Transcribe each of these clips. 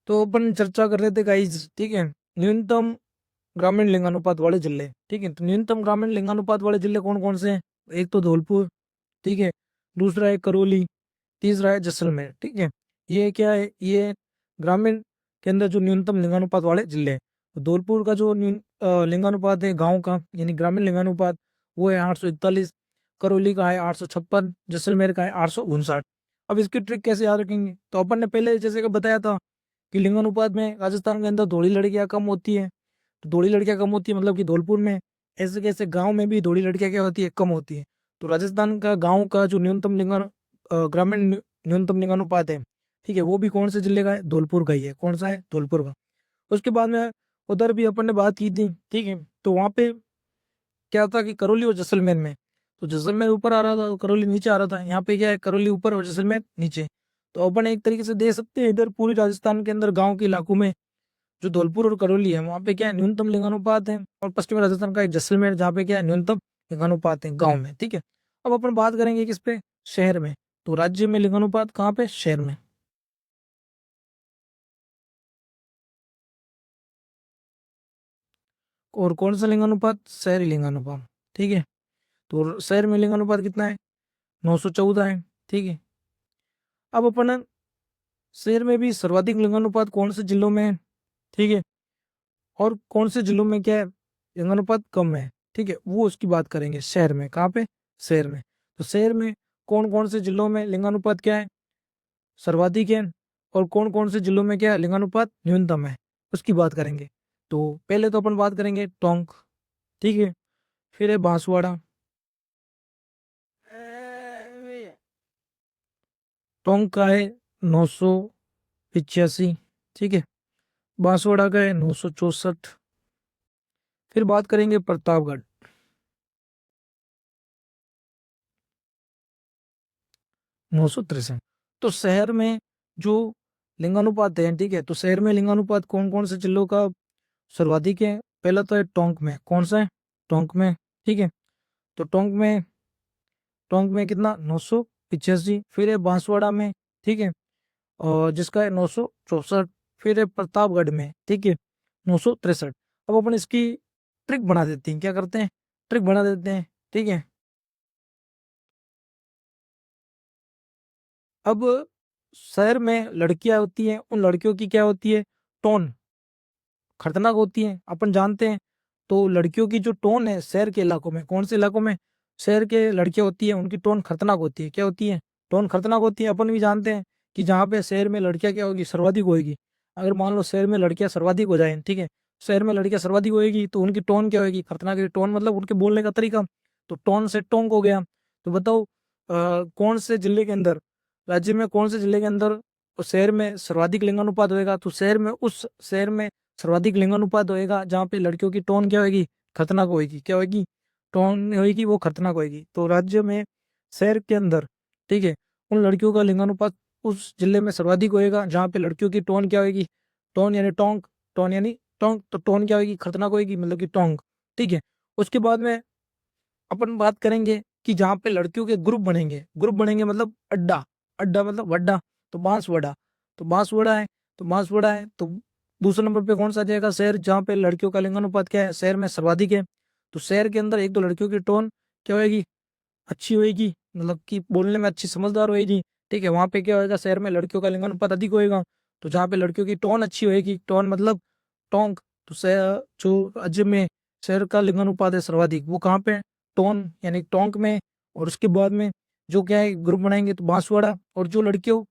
तो अपन चर्चा कर रहे थे गाइस, ठीक है। न्यूनतम ग्रामीण लिंगानुपात वाले जिले, ठीक है। तो न्यूनतम ग्रामीण लिंगानुपात वाले जिले कौन कौन से हैं? एक तो धौलपुर, ठीक है। दूसरा है करौली, तीसरा है जैसलमेर, ठीक है। ये क्या है? ये ग्रामीण के अंदर जो न्यूनतम लिंगानुपात वाले जिले हैं। तो धौलपुर का जो लिंगानुपात है गांव का, यानी ग्रामीण लिंगानुपात, वो है 841। करौली का है 856। जैसलमेर का है 859। अब इसकी ट्रिक कैसे याद रखेंगे? तो अपन ने पहले जैसे कि बताया था कि लिंगानुपात में राजस्थान के अंदर धोली लड़कियां कम होती है। तो धोली लड़कियां कम होती है मतलब कि धौलपुर में, ऐसे कैसे गांव में भी धोली लड़कियां क्या होती है? कम होती है। तो राजस्थान का गांव का जो ग्रामीण न्यूनतम लिंगानुपात है, ठीक है, वो भी कौन से जिले का है? धौलपुर का ही है। कौन सा है? धौलपुर का। उसके बाद में उधर भी अपन ने बात की थी, ठीक है। तो वहां पे क्या था कि करौली और जैसलमेर में, तो जैसलमेर ऊपर आ रहा था और करौली नीचे आ रहा था। यहाँ पे क्या है? करौली ऊपर और जैसलमेर नीचे। तो अपन एक तरीके से दे सकते हैं इधर पूरी राजस्थान के अंदर गांव के इलाकों में जो धौलपुर और करौली है, वहाँ पे क्या है? न्यूनतम लिंगानुपात है। और पश्चिमी राजस्थान का एक जैसलमेर, जहाँ पे क्या है? न्यूनतम लिंगानुपात है गाँव में, ठीक है। अब अपन बात करेंगे किस पे? शहर में। तो राज्य में लिंगानुपात कहाँ पे? शहर में। और कौन सा लिंगानुपात? शहरी लिंगानुपात, ठीक है। तो शहर में लिंगानुपात कितना है? 914 है, ठीक है। अब अपन शहर में भी सर्वाधिक लिंगानुपात कौन से जिलों में है, ठीक है, और कौन से जिलों में क्या है? लिंगानुपात कम है, ठीक है, वो उसकी बात करेंगे शहर में। कहाँ पे? शहर में। तो शहर में कौन कौन से जिलों में लिंगानुपात क्या है? सर्वाधिक है। और कौन कौन से जिलों में क्या है? लिंगानुपात न्यूनतम है, उसकी बात करेंगे। तो पहले तो अपन बात करेंगे टोंक, ठीक है। फिर है बांसवाड़ा। टोंक का है 985, ठीक है। बांसवाड़ा का है 964। फिर बात करेंगे प्रतापगढ़, 963। तो शहर में जो लिंगानुपात है, ठीक है, तो शहर में लिंगानुपात कौन कौन से जिलों का सर्वाधिक है? पहला तो है टोंक में। कौन सा है? टोंक में, ठीक है। तो टोंक में कितना? 985। फिर है बांसवाड़ा में, ठीक है, और जिसका है 964। फिर है प्रतापगढ़ में, ठीक है, 963। अब अपन इसकी ट्रिक बना देते हैं। क्या करते हैं? ट्रिक बना देते हैं, ठीक है। अब शहर में लड़कियां होती हैं, उन लड़कियों की क्या होती है? टोन खतरनाक होती है, अपन जानते हैं। तो लड़कियों की जो टोन है शहर के इलाकों में, कौन से इलाकों में? शहर के लड़कियां होती है, उनकी टोन खतरनाक होती है। क्या होती है? टोन खतरनाक होती है। अपन भी जानते हैं कि जहाँ पे शहर में लड़कियां क्या होगी? सर्वाधिक होगी। अगर मान लो शहर में लड़कियां सर्वाधिक हो जाए, ठीक है, शहर में लड़कियां सर्वाधिक होगी, तो उनकी टोन क्या होगी? खतरनाक होगी। टोन मतलब उनके बोलने का तरीका। तो टोन से टोंक हो गया। तो बताओ कौन से जिले के अंदर, राज्य में कौन से जिले के अंदर उस शहर में सर्वाधिक लिंगानुपात होएगा? तो उस शहर में सर्वाधिक लिंगानुपात होएगा जहाँ पे लड़कियों की टोन क्या होगी? खतरनाक होगी। क्या होगी? टोन होगी वो खतरनाक होगी। तो राज्य में, शहर के अंदर, ठीक है, उन लड़कियों का लिंगानुपात उस जिले में सर्वाधिक होएगा जहाँ पे लड़कियों की टोन क्या होगी? टोन यानी टोंक, टोन यानी टोंक, तो टोन क्या होगी? खतरनाक होगी, मतलब कि टोंक, ठीक है। उसके बाद में अपन बात करेंगे कि जहाँ पे लड़कियों के ग्रुप बनेंगे मतलब अड्डा, अड्डा मतलब वड्डा। तो बांसवाड़ा, तो बांसवाड़ा है, तो बांसवाड़ा है। तो दूसरे नंबर पे कौन सा आ जाएगा? शहर जहाँ पे लड़कियों का लिंगानुपात क्या है? शहर में सर्वाधिक है। तो शहर के अंदर एक तो लड़कियों की टोन क्या होगी? अच्छी होएगी, मतलब कि बोलने में अच्छी, समझदार होएगी, ठीक है। वहां पे क्या होएगा? शहर में लड़कियों का लिंगानुपात अधिक होएगा। तो जहाँ पे लड़कियों की टोन अच्छी होएगी, टोन मतलब टोंक, तो शहर जो राज्य में शहर का लिंगानुपात है सर्वाधिक, वो कहाँ पे? टोन यानी टोंक में। और उसके बाद में जो क्या है ग्रुप बनाएंगे तो बांसवाड़ा। और जो लड़कियों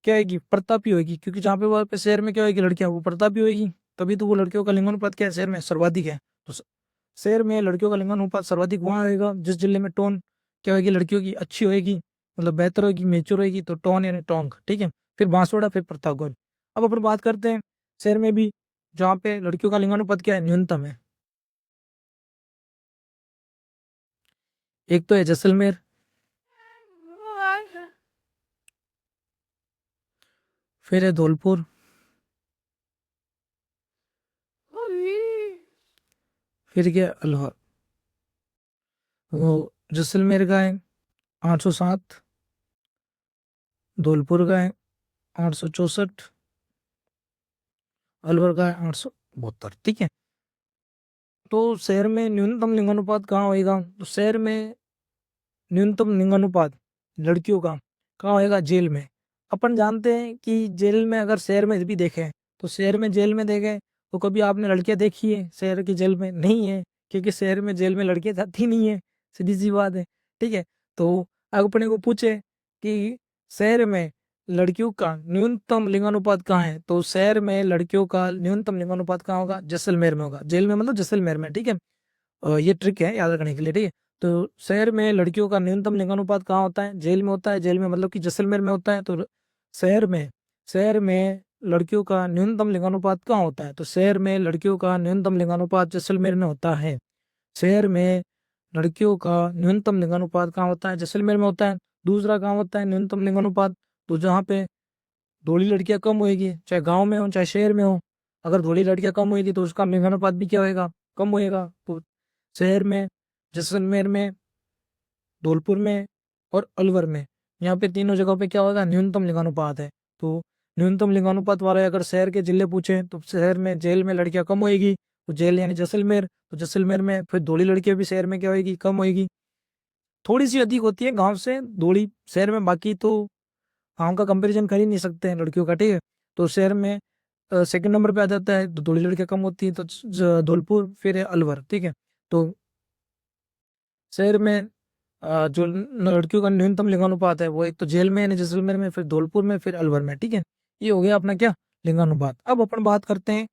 क्या होगी? प्रतापी होगी, क्योंकि जहाँ पे वहाँ पे शहर में क्या होगी? लड़कियां वो प्रतापी होगी। तभी तो वो लड़कियों का लिंगानुपात क्या है? शहर में सर्वाधिक है। तो शहर में लड़कियों का लिंगानुपात सर्वाधिक वहाँ होगा जिस जिले में टोन क्या होगी? लड़कियों की अच्छी होगी, मतलब बेहतर होगी, मेच्योर होगी। तो टोन यानी टोंक, ठीक है। फिर बांसवाड़ा, फिर प्रतापगढ़। अब अपन बात करते हैं शहर में भी जहाँ पे लड़कियों का लिंगानुपात क्या है? न्यूनतम है। एक तो है जैसलमेर, फिर है धौलपुर, फिर क्या? अलवर। वो जैसलमेर का है 807, धौलपुर का है 864, अलवर का है 872। ठीक है, तो शहर में न्यूनतम लिंगानुपात कहाँ होएगा? तो शहर में न्यूनतम लिंगानुपात लड़कियों का कहाँ होएगा? जेल में। अपन जानते हैं कि जेल में, अगर शहर में भी देखें तो शहर में जेल में देखें तो कभी आपने लड़कियां देखी है शहर की जेल में? नहीं है, क्योंकि शहर में जेल में लड़कियां जाती नहीं है, सीधी सी बात है। ठीक है, तो अगर अपने को पूछे कि शहर में लड़कियों का न्यूनतम लिंगानुपात कहाँ है, तो शहर में लड़कियों का न्यूनतम लिंगानुपात कहाँ होगा? जैसलमेर में होगा। जेल में मतलब जैसलमेर में। ठीक है, ये ट्रिक है याद रखने के लिए। ठीक है, तो शहर में लड़कियों का न्यूनतम लिंगानुपात कहाँ होता है? जेल में होता है। जेल में मतलब कि जैसलमेर में होता है। तो शहर में लड़कियों का न्यूनतम लिंगानुपात कहाँ होता है? तो शहर में लड़कियों का न्यूनतम लिंगानुपात जैसलमेर में होता है। शहर में लड़कियों का न्यूनतम लिंगानुपात कहाँ होता है? जैसलमेर में होता है। दूसरा कहाँ होता है न्यूनतम लिंगानुपात? तो जहाँ पे धोली लड़कियां कम होएगी, चाहे गांव में हो चाहे शहर में हो, अगर धोली लड़कियां कम होएगी तो उसका लिंगानुपात भी क्या होएगा? कम होएगा। तो शहर में, जैसलमेर में, धौलपुर में और अलवर में, यहाँ पे तीनों जगहों पे क्या होगा? न्यूनतम लिंगानुपात है। तो न्यूनतम लिंगानुपात वाले अगर शहर के जिले पूछे तो शहर में जेल में लड़कियां कम होएगी, तो जेल यानी जैसलमेर, तो जैसलमेर में फिर धोली लड़कियां भी शहर में क्या होएगी? कम होएगी। थोड़ी सी अधिक होती है गांव से धोली शहर में, बाकी तो गाँव का कंपैरिजन कर ही नहीं सकते हैं लड़कियों का। ठीक है, तो शहर में सेकंड नंबर पे आ जाता है, तो धोली लड़कियां कम होती है तो धौलपुर, फिर है अलवर। ठीक है, तो शहर में जो लड़कियों का न्यूनतम लिंगानुपात है वो एक तो जेल में यानी जैसलमेर में, फिर धौलपुर में, फिर अलवर में। ठीक है, ये हो गया अपना क्या? लिंगानुपात। अब अपन बात करते हैं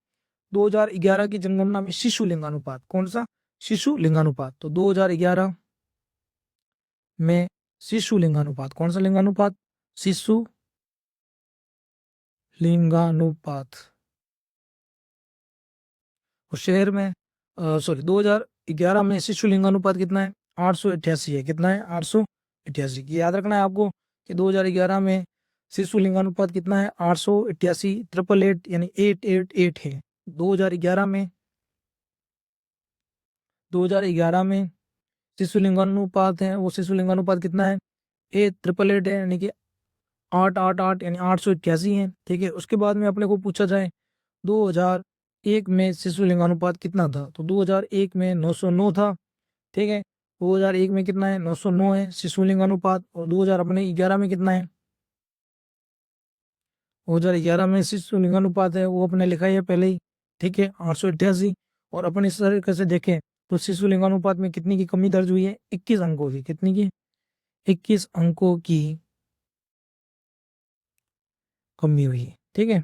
2011 की जनगणना में शिशु लिंगानुपात। कौन सा? शिशु लिंगानुपात। तो 2011 में शिशु लिंगानुपात, कौन सा लिंगानुपात? शिशु लिंगानुपात। और शहर में, सॉरी, 2011 में शिशु लिंगानुपात कितना है? 888 है। कितना है? 888। याद रखना है आपको कि 2011 में शिशु लिंगानुपात कितना है? 888, 888 यानी 888 है। 2011 में 2011 में शिशु लिंगानुपात है, वो शिशु लिंगानुपात कितना है? 888 है, यानी कि 888 यानी 888 है। ठीक है, उसके बाद में अपने को पूछा जाए 2001 में शिशु लिंगानुपात कितना था, तो 2001 में 909 था। ठीक है, 2001 में कितना है? 909 है शिशु लिंगानुपात। और 2011 में कितना है? 2011 में शिशु लिंगानुपात है वो अपने लिखा ही है पहले ही। ठीक है, 888। और अपन इस तरीके से देखें तो शिशु लिंगानुपात में कितनी की कमी दर्ज हुई है? 21 अंकों की। कितनी की? 21 अंकों की कमी हुई है। ठीक है,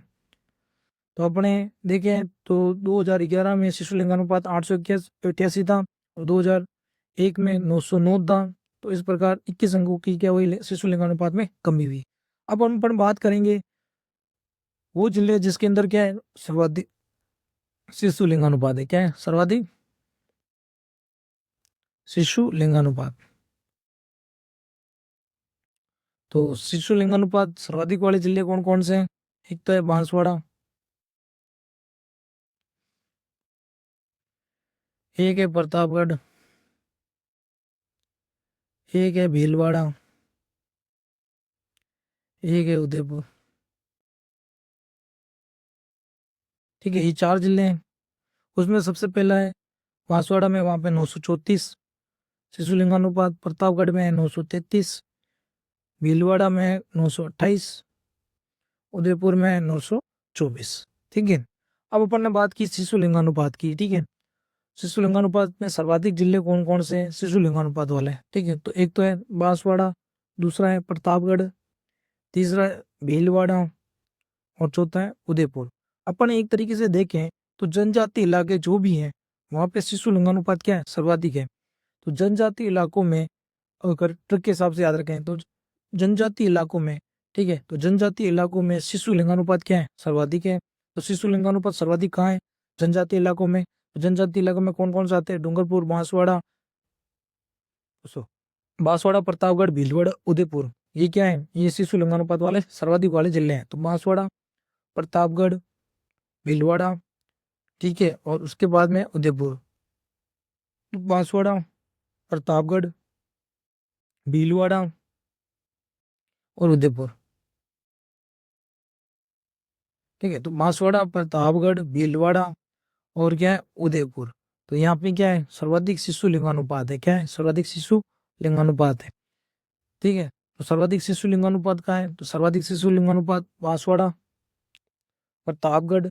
तो अपने देखें तो 2011 में शिशु लिंगानुपात 888 था और 2001 में 909 था। तो इस प्रकार 21 अंकों की क्या हुई? शिशु लिंगानुपात में कमी हुई। अब हम अपन बात करेंगे वो जिले जिसके अंदर क्या है? सर्वाधिक शिशु लिंगानुपात है। क्या है? सर्वाधिक शिशु लिंगानुपात। तो शिशु लिंगानुपात सर्वाधिक वाले जिले कौन कौन से हैं? एक तो है बांसवाड़ा, एक है प्रतापगढ़, एक है भीलवाड़ा, एक है उदयपुर। ठीक है, ये 4 जिले हैं। उसमें सबसे पहला है बांसवाड़ा में, वहाँ पे 934 शिशु लिंगानुपात। प्रतापगढ़ में है 933, भीलवाड़ा में है 928, उदयपुर में है 924। ठीक है, अब अपन ने बात की शिशु लिंगानुपात की। ठीक है, शिशु लिंगानुपात में सर्वाधिक जिले कौन कौन से हैं शिशु लिंगानुपात वाले? ठीक है, तो एक तो है बांसवाड़ा, दूसरा है प्रतापगढ़, तीसरा है भीलवाड़ा और चौथा है उदयपुर। अपन एक तरीके से देखें तो जनजाति इलाके जो भी हैं वहाँ पे शिशु लिंगानुपात क्या है? सर्वाधिक है। तो जनजाति इलाकों में, अगर ट्रिक के हिसाब से याद रखें तो जनजाति इलाकों में, ठीक है, तो जनजाति इलाकों में शिशु लिंगानुपात क्या है? सर्वाधिक है। तो शिशु लिंगानुपात सर्वाधिक कहाँ है? जनजाति इलाकों में। तो जनजाति इलाकों में कौन कौन से आते हैं? डूंगरपुर, बांसवाड़ा, सो बांसवाड़ा, प्रतापगढ़, भीलवाड़ा, उदयपुर। ये क्या है? ये शिशु लिंगानुपात वाले सर्वाधिक वाले जिले हैं। तो बांसवाड़ा, प्रतापगढ़, भीलवाड़ा, ठीक है, और उसके बाद में उदयपुर। तो बांसवाड़ा, प्रतापगढ़, भीलवाड़ा और उदयपुर ठीक है। तो बांसवाड़ा, प्रतापगढ़, भीलवाड़ा और क्या है, उदयपुर। तो यहाँ पे क्या है, सर्वाधिक शिशु लिंगानुपात है। क्या है, सर्वाधिक शिशु लिंगानुपात है। ठीक है। तो सर्वाधिक शिशु लिंगानुपात का है, तो सर्वाधिक शिशु लिंगानुपात बांसवाड़ा, प्रतापगढ़,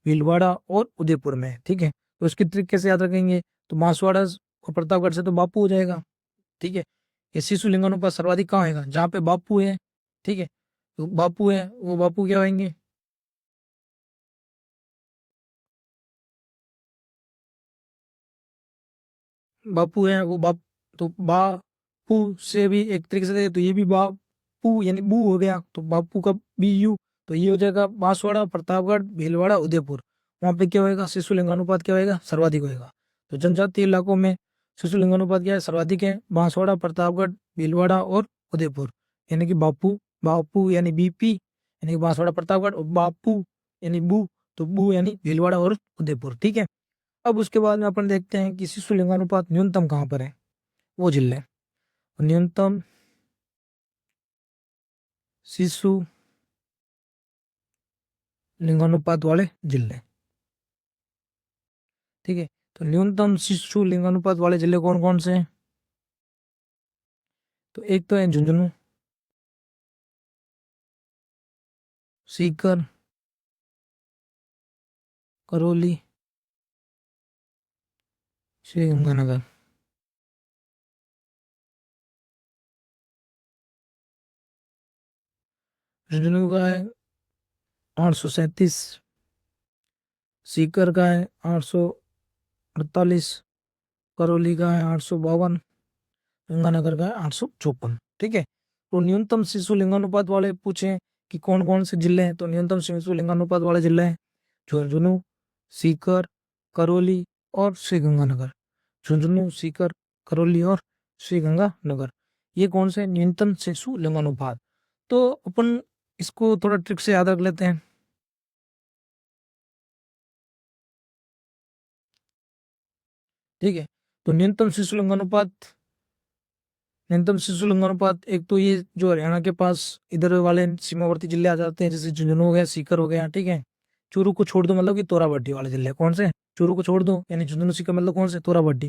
भीलवाड़ा और उदयपुर में है। ठीक है। तो इसकी ट्रिक कैसे याद रखेंगे, तो बांसवाड़ा और प्रतापगढ़ से तो बापू हो जाएगा। ठीक है। ये शिशु लिंगानुपात सर्वाधिक कहाँ होगा, जहाँ पे बापू है। ठीक है। तो बापू है, वो बापू क्या होंगे, बापू है वो बाप। तो बापू से भी एक तरीके से देखे तो ये भी बापू यानी बू हो गया, तो बापू का बी यू। तो ये हो जाएगा बांसवाड़ा, प्रतापगढ़, भीलवाड़ा, उदयपुर। वहां पे क्या होएगा, शिशु लिंगानुपात क्या होएगा, सर्वाधिक होएगा। तो जनजातीय इलाकों में शिशु लिंगानुपात क्या है, सर्वाधिक है, बांसवाड़ा, प्रतापगढ़, भीलवाड़ा और उदयपुर। यानी कि बापू, बापू यानी बीपी यानी कि बांसवाड़ा, प्रतापगढ़, और बापू यानी बू, तो बू यानी भीलवाड़ा और उदयपुर। ठीक है। अब उसके बाद में अपन देखते हैं कि शिशु लिंगानुपात न्यूनतम कहाँ पर है, वो जिले। न्यूनतम शिशु लिंगानुपात वाले जिले। ठीक है। तो न्यूनतम शिशु लिंगानुपात वाले जिले कौन कौन से हैं, तो एक तो है झुंझुनू, सीकर, करौली, श्री गंगानगर। झुंझुनू का है 837, सीकर का है 848, करौली का है 852, गंगानगर का है 854। ठीक है। तो न्यूनतम शिशु लिंगानुपात वाले पूछे कि कौन कौन से जिले हैं, तो न्यूनतम शिशु लिंगानुपात वाले जिले हैं झुंझुनू, सीकर, करौली और श्री गंगानगर। झुंझुनू, सीकर, करौली और श्री गंगानगर, ये कौन से न्यूनतम शिशु लिंगानुपात। तो अपन इसको थोड़ा ट्रिक से याद रख लेते हैं। ठीक है। तो न्यूनतम शिशु लिंगानुपात, न्यूनतम शिशु लिंगानुपात एक तो ये जो हरियाणा के पास इधर वाले सीमावर्ती जिले आ जाते हैं, जैसे झुंझुनू हो गया, सीकर हो गया। ठीक है। चूरू को छोड़ दो, मतलब कि तोराबट्टी वाले जिले कौन से, चूरू को छोड़ दो यानी झुंझुनू, सीकर, मतलब कौन से, तोराबट्टी।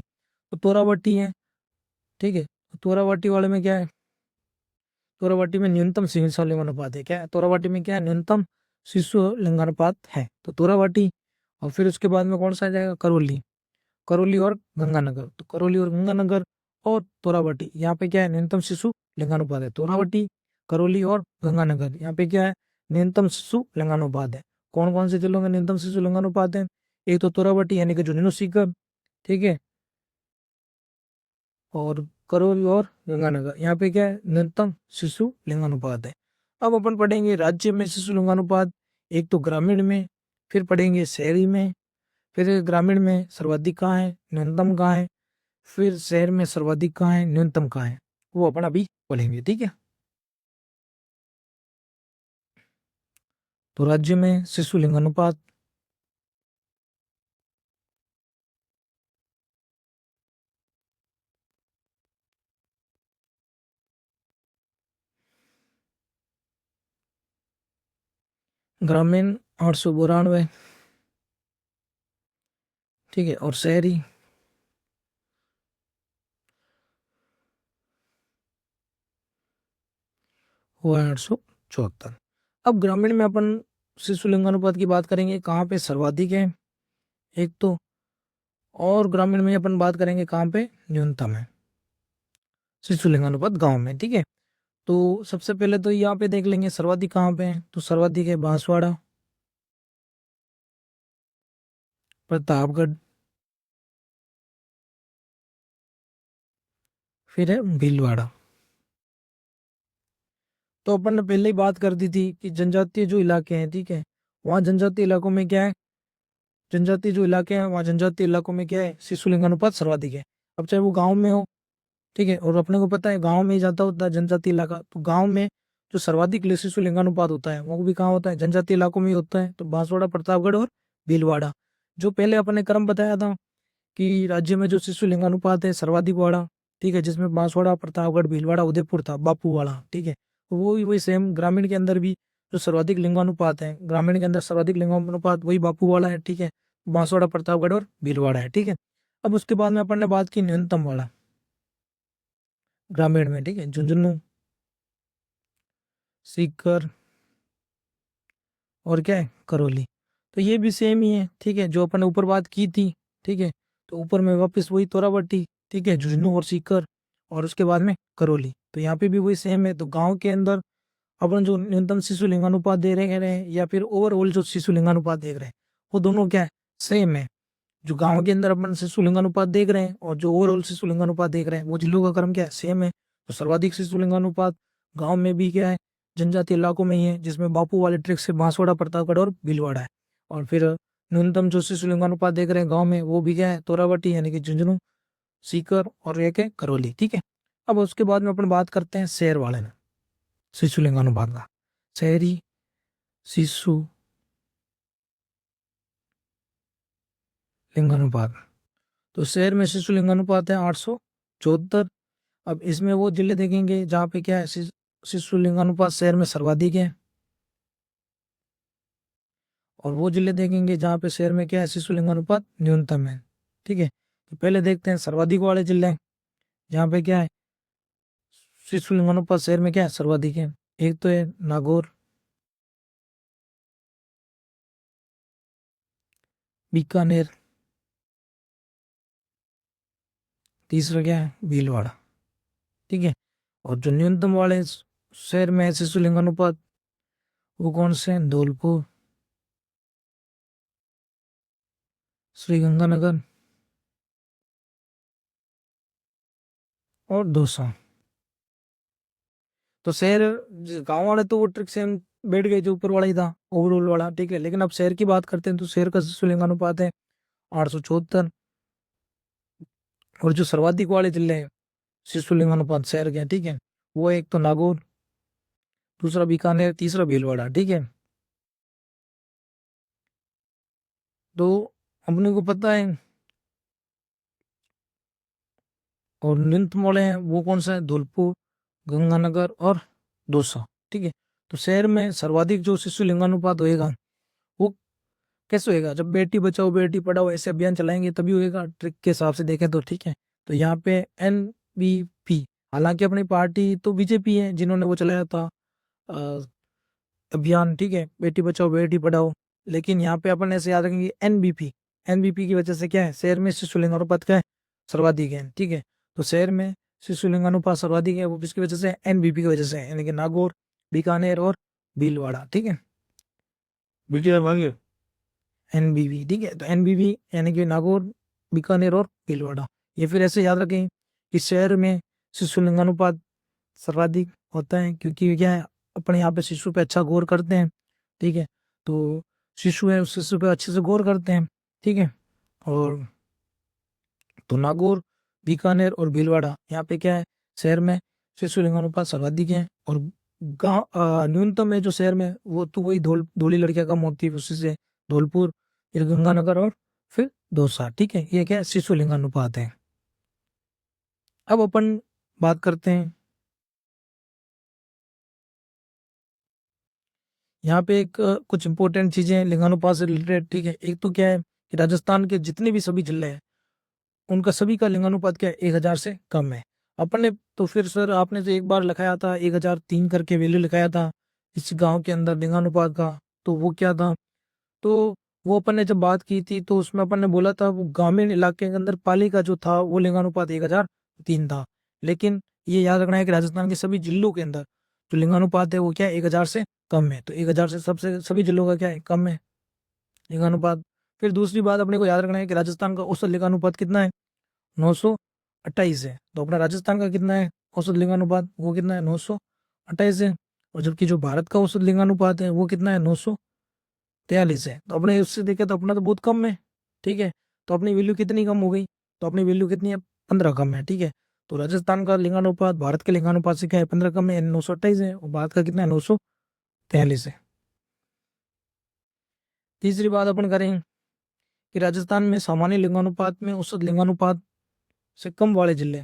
तो तोराबट्टी है। ठीक है। तो तोराबट्टी वाले में क्या है, तोराबट्टी में न्यूनतम शिशु लिंगानुपात है। क्या है, तोराबट्टी में क्या है, न्यूनतम शिशु लिंगानुपात है, तो तोराबट्टी। और फिर उसके बाद में कौन सा आ जाएगा, करौली। करौली और गंगानगर, तो करौली और गंगानगर और तोराबट्टी, यहाँ पे क्या है, न्यूनतम शिशु लिंगानुपात है। तोराबट्टी, करौली और गंगानगर, यहाँ पे क्या है, न्यूनतम शिशु लिंगानुपात है। कौन कौन से जिलों में न्यूनतम शिशु लिंगानुपात है, एक तो तोराबट्टी यानी कि झुंझुनू, सीकर। ठीक है। और करौली और गंगानगर, यहाँ पे क्या है, न्यूनतम शिशु लिंगानुपात है। अब अपन पढ़ेंगे राज्य में शिशु लिंगानुपात, एक तो ग्रामीण में, फिर पढ़ेंगे शहरी में, फिर ग्रामीण में सर्वाधिक कहाँ है, न्यूनतम कहाँ है, फिर शहर में सर्वाधिक कहाँ है, न्यूनतम कहाँ है, वो अपन अभी पढ़ेंगे। ठीक है। तो राज्य में शिशु लिंगानुपात, ग्रामीण 892। ठीक है। और शहरी वो है 874। अब ग्रामीण में अपन शिशु लिंगानुपात की बात करेंगे, कहाँ पे सर्वाधिक है एक तो, और ग्रामीण में अपन बात करेंगे कहाँ पे न्यूनतम है शिशु लिंगानुपात, गाँव में। ठीक है। तो सबसे पहले तो यहाँ पे देख लेंगे सर्वाधिक कहाँ पे है, तो सर्वाधिक है बांसवाड़ा, प्रतापगढ़, फिर है भीलवाड़ा। तो अपन ने पहले ही बात कर दी थी कि जनजातीय जो इलाके हैं, ठीक है, वहाँ जनजातीय इलाकों में क्या है, जनजातीय जो इलाके हैं वहाँ जनजातीय इलाकों में क्या है, शिशु लिंगानुपात सर्वाधिक है। अब चाहे वो गांव में हो, ठीक है, और अपने को पता है गांव में ही ज्यादा होता है जनजातीय इलाका, तो गांव में जो सर्वाधिक शिशु लिंगानुपात होता है वो भी कहाँ होता है, जनजातीय इलाकों में ही होता है। तो बांसवाड़ा, प्रतापगढ़ और भीलवाड़ा, जो पहले अपने क्रम बताया था कि राज्य में जो शिशु लिंगानुपात है सर्वाधिक वाड़ा, ठीक है, जिसमें बांसवाड़ा, प्रतापगढ़, भीलवाड़ा, उदयपुर था बापू वाला। ठीक है। तो वो वही सेम ग्रामीण के अंदर भी जो सर्वाधिक लिंगानुपात है ग्रामीण के अंदर, सर्वाधिक लिंगानुपात वही बापू वाला है, ठीक है, बांसवाड़ा, प्रतापगढ़ और भीलवाड़ा है, ठीक है। अब उसके बाद में अपन ने बात की न्यूनतम वाला ग्रामीण में, ठीक है, झुंझुनू, सीकर और क्या है, करौली। तो ये भी सेम ही है, ठीक है, जो अपन ने ऊपर बात की थी, ठीक है। तो ऊपर में वापस वही तोरावटी, ठीक है, झुंझुनू और सीकर, और उसके बाद में करौली। तो यहाँ पे भी वही सेम है। तो गांव के अंदर अपन जो न्यूनतम शिशु लिंगानुपात दे रहे हैं या फिर ओवरऑल जो शिशु लिंगानुपात देख रहे हैं, वो दोनों क्या है, सेम है। जो गांव के अंदर अपन शिशु लिंगानुपात देख रहे हैं और जो ओवरऑल शिशु लिंगानुपात देख रहे हैं, वो जिलों का क्रम क्या है, सेम है। तो सर्वाधिक शिशु लिंगानुपात गांव में भी क्या है, जनजातीय इलाकों में ही है, जिसमें बापू वाले ट्रिक से बांसवाड़ा, प्रतापगढ़ और भीलवाड़ा है। और फिर न्यूनतम जो शिशु लिंगानुपात देख रहे हैं गाँव में, वो भी क्या है, तोरावटी यानी कि झुंझुनू, सीकर और एक है करौली, ठीक है। अब उसके बाद में अपन बात करते हैं शहर वाले में शिशु लिंगानुपात का। शहरी शिशु लिंगानुपात, तो शहर में शिशु लिंगानुपात है 874। अब इसमें वो जिले देखेंगे जहाँ पे क्या है, शिशु लिंगानुपात शहर में सर्वाधिक है, और वो जिले देखेंगे जहाँ पे शहर में क्या है, शिशु लिंगानुपात न्यूनतम है, ठीक है। तो पहले देखते हैं सर्वाधिक वाले जिले, जहाँ पे क्या है, शिशु लिंगानुपात शहर में क्या है, सर्वाधिक है। एक तो है नागौर, बीकानेर, तीसरा क्या है, भीलवाड़ा, ठीक है। और जो न्यूनतम वाले शहर में है शिशु लिंगानुपात, वो कौन से हैं, धौलपुर, श्री गंगानगर और दौसा। तो शहर, गांव वाले तो वो ट्रिक से हम बैठ गए जो ऊपर वाला ही था, ओवरऑल वाला, ठीक है। लेकिन अब शहर की बात करते हैं तो शहर का शिशु लिंगानुपात है 874। और जो सर्वाधिक वाले जिले हैं शिशु लिंगानुपात शहर के, ठीक है, वो एक तो नागौर, दूसरा बीकानेर, तीसरा भीलवाड़ा, ठीक है। तो अपने को पता है, और न्यूनतम वाले हैं वो कौन सा है, धौलपुर, गंगानगर और दौसा, ठीक है। तो शहर में सर्वाधिक जो शिशु लिंगानुपात होएगा, वो कैसे होएगा, जब बेटी बचाओ बेटी पढ़ाओ ऐसे अभियान चलाएंगे तभी होएगा, ट्रिक के हिसाब से देखें तो, ठीक है। तो यहाँ पे NBP, हालांकि अपनी पार्टी तो बीजेपी है जिन्होंने वो चलाया था अभियान, ठीक है, बेटी बचाओ बेटी पढ़ाओ। लेकिन यहाँ पे अपन ऐसे याद रखेंगे NBP, NBP की वजह से क्या है, शहर में शिशु लिंगानुपात क्या है, सर्वाधिक है, ठीक है। तो शहर में शिशु लिंगानुपात सर्वाधिक है, वो किसकी वजह से, NBP की वजह से, यानी कि नागौर, बीकानेर और भीलवाड़ा, ठीक है। NBP, ठीक है। तो NBP यानी कि नागौर, बीकानेर और भीलवाड़ा। ये फिर ऐसे याद रखें कि शहर में शिशु लिंगानुपात सर्वाधिक होता है, क्योंकि क्या है, अपने यहाँ पे शिशु पे अच्छा गौर करते हैं, ठीक है। तो शिशु है, उस शिशु पे अच्छे से गौर करते हैं, ठीक है। और तो नागौर, बीकानेर और भीलवाड़ा, यहाँ पे क्या है, शहर में शिशु लिंगानुपात सर्वाधिक है। और गाँव न्यूनतम है जो शहर में, वो तो वही धोली लड़कियां कम होती है, उसी से धौलपुर, फिर गंगानगर और फिर दौसा, ठीक है। ये क्या है, शिशु लिंगानुपात है। अब अपन बात करते हैं, यहाँ पे एक कुछ इंपॉर्टेंट चीजें हैं लिंगानुपात से रिलेटेड, ठीक है। एक तो क्या है कि राजस्थान के जितने भी सभी जिले हैं, उनका सभी का लिंगानुपात क्या है, 1000 से कम है। अपन ने तो फिर सर, आपने तो एक बार लिखाया था 1003 करके वैल्यू लिखाया था इस गांव के अंदर लिंगानुपात का, तो वो क्या था, तो वो अपन ने जब बात की थी तो उसमें अपन ने बोला था वो ग्रामीण इलाके के अंदर पाली का जो था वो लिंगानुपात 1003 था। लेकिन ये याद रखना है कि राजस्थान के सभी जिलों के अंदर जो लिंगानुपात है वो क्या है, 1000 से कम है। तो 1000 से सबसे सभी जिलों का क्या है, कम है लिंगानुपात। फिर दूसरी बात अपने को याद रखना है कि राजस्थान का औसत लिंगानुपात कितना है, 928 है। तो अपना राजस्थान का कितना है औसत लिंगानुपात, वो कितना है, 928 है। और जबकि जो भारत का औसत लिंगानुपात है वो कितना है, 943 है। तो अपने उससे देखे तो अपना तो बहुत कम है, ठीक है। तो अपनी वैल्यू कितनी कम हो गई, तो अपनी वैल्यू कितनी है, 15 कम है, ठीक है। तो राजस्थान का लिंगानुपात भारत के लिंगानुपात से क्या है, 15 कम है, 928 है। और भारत का कितना है, 943 है। तीसरी बात अपन करें कि राजस्थान में सामान्य लिंगानुपात में औसत लिंगानुपात से कम वाले जिले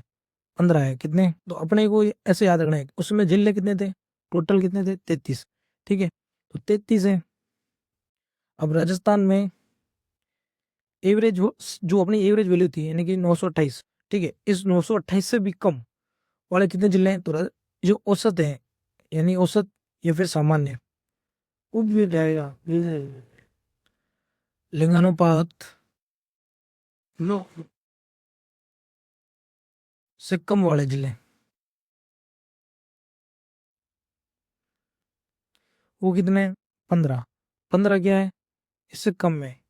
15 है, कितने, तो अपने को ऐसे याद रखना है उसमें जिले कितने थे, टोटल कितने थे, 33, ठीक है। तो 33 है। अब राजस्थान में एवरेज जो अपनी एवरेज वैल्यू थी यानी कि 928, ठीक है, इस 928 से भी कम वाले कितने जिले हैं? तो जो औसत है यानी औसत या फिर सामान्य, वो भी जाएगा लिंगानुपात नो से कम वाले जिले, वो कितने? 15। 15 क्या है? इससे कम है